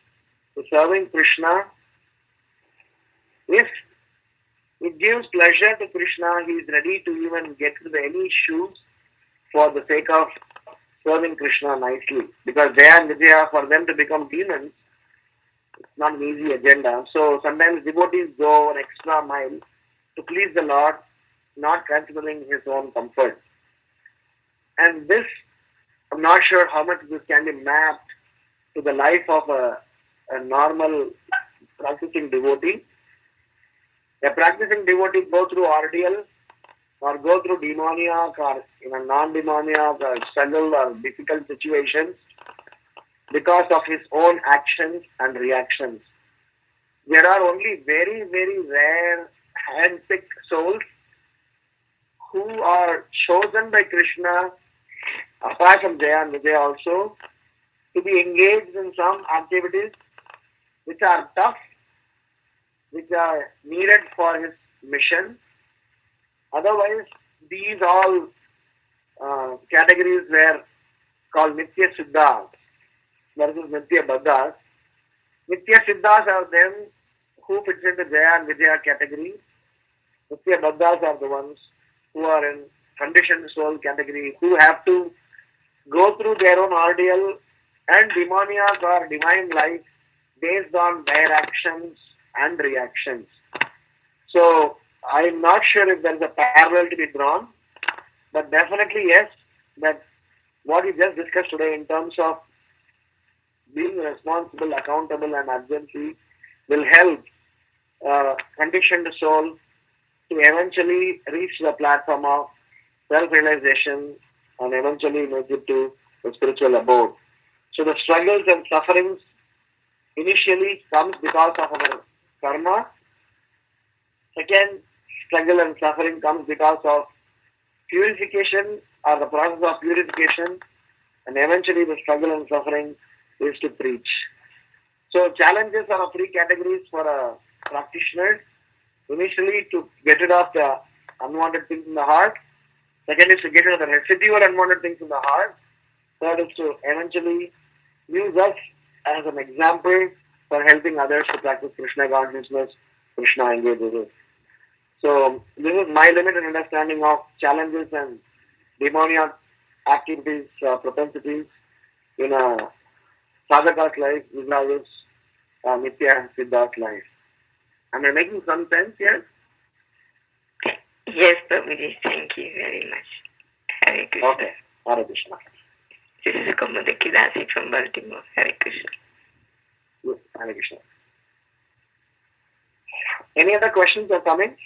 is serving Krishna, if it gives pleasure to Krishna, he is ready to even get into any shoes for the sake of serving Krishna nicely. Because Jaya and Vijaya, for them to become demons, it's not an easy agenda. So sometimes devotees go an extra mile to please the Lord, not considering his own comfort. And this, I'm not sure how much this can be mapped to the life of a normal practicing devotee. A practicing devotee go through ordeal or go through demoniac or in a non-demoniac or struggle or difficult situations because of his own actions and reactions. There are only very, very rare hand-picked souls who are chosen by Krishna, apart from Jaya and Vijaya also, to be engaged in some activities which are tough, which are needed for his mission. Otherwise, these all categories were called Nitya Siddhas versus Nitya Baddhas. Nitya Siddhas are them who fit into Jaya and Vijaya category. Nitya Baddhas are the ones who are in conditioned soul category, who have to go through their own ordeal and demoniac or divine life based on their actions and reactions. So I'm not sure if there's a parallel to be drawn, but definitely yes, that what we just discussed today in terms of being responsible, accountable, and urgency will help conditioned soul to eventually reach the platform of self-realization and eventually make it to the spiritual abode. So the struggles and sufferings initially comes because of our karma. Second, struggle and suffering comes because of purification or the process of purification, and eventually the struggle and suffering is to preach. So challenges are of three categories for a practitioner. Initially, to get rid of the unwanted things in the heart. Second is to get rid of the residual unwanted things in the heart. Third is to eventually use us as an example for helping others to practice Krishna consciousness, Krishna engagement. So this is my limited understanding of challenges and demoniac activities, propensities in a sadhaka's life, vis-a-vis Nitya and Siddha's life. Am I making some sense here? Yes, Prabhuji, thank you very much. Hare Krishna. Okay. Hare Krishna. This is Kamala Kilasi from Baltimore. Hare Krishna. Yes, Hare Krishna. Any other questions or comments?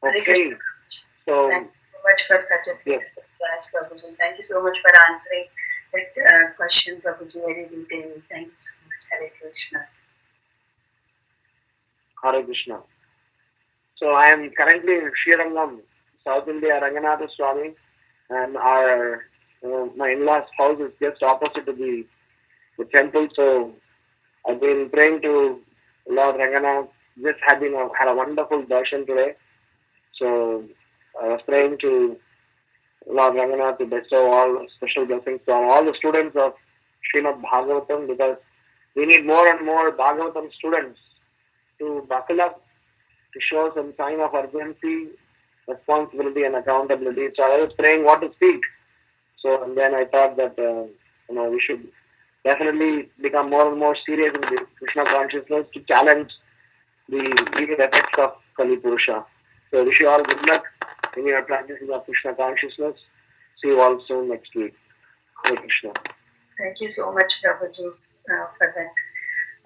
Okay. So Thank you so much for such a yes. beautiful class, Prabhuji. Thank you so much for answering that question, Prabhuji, very detailed. Thank you so much. Hare Krishna. Hare Krishna. So I am currently in Srirangam, South India, Ranganatha Swami, and our my in-laws' house is just opposite to the temple. So I've been praying to Lord Ranganath. Just had a wonderful darshan today. So I was praying to Lord Ranganath to bestow all special blessings on all the students of Srimad Bhagavatam, because we need more and more Bhagavatam students to buckle up, to show some sign of urgency, responsibility, and accountability. So I was praying what to speak. So and then I thought that we should definitely become more and more serious in the Krishna consciousness to challenge the evil effects of Kali Purusha. So wish you all good luck in your practicing of Krishna consciousness. See you all soon next week. Hare Krishna. Thank you so much, Prabhuji, for that.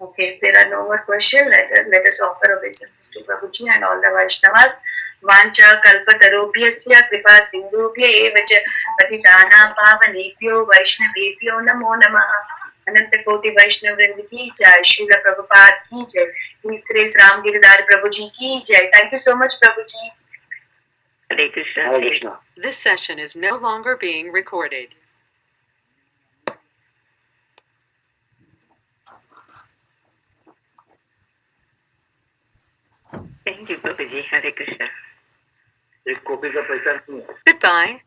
Okay, if there are no more questions, let us offer obeisances to Prabhuji and all the Vaishnavas. Vancha kalpatarubhyasya kripa sindhubhya eva cha patitana pavanebhyo vaishnavebhyo namo namaha. Ananta Koti Vaishnav Vrind ki jai, Srila Prabhupada ki jai, His Grace Ramgiridhari Prabhuji ki jai. Thank you so much, Prabhuji. Hare Krishna. Hare Krishna. This session is no longer being recorded. Thank you, Prabhuji. Hare Krishna. एक copy का पैसा Goodbye.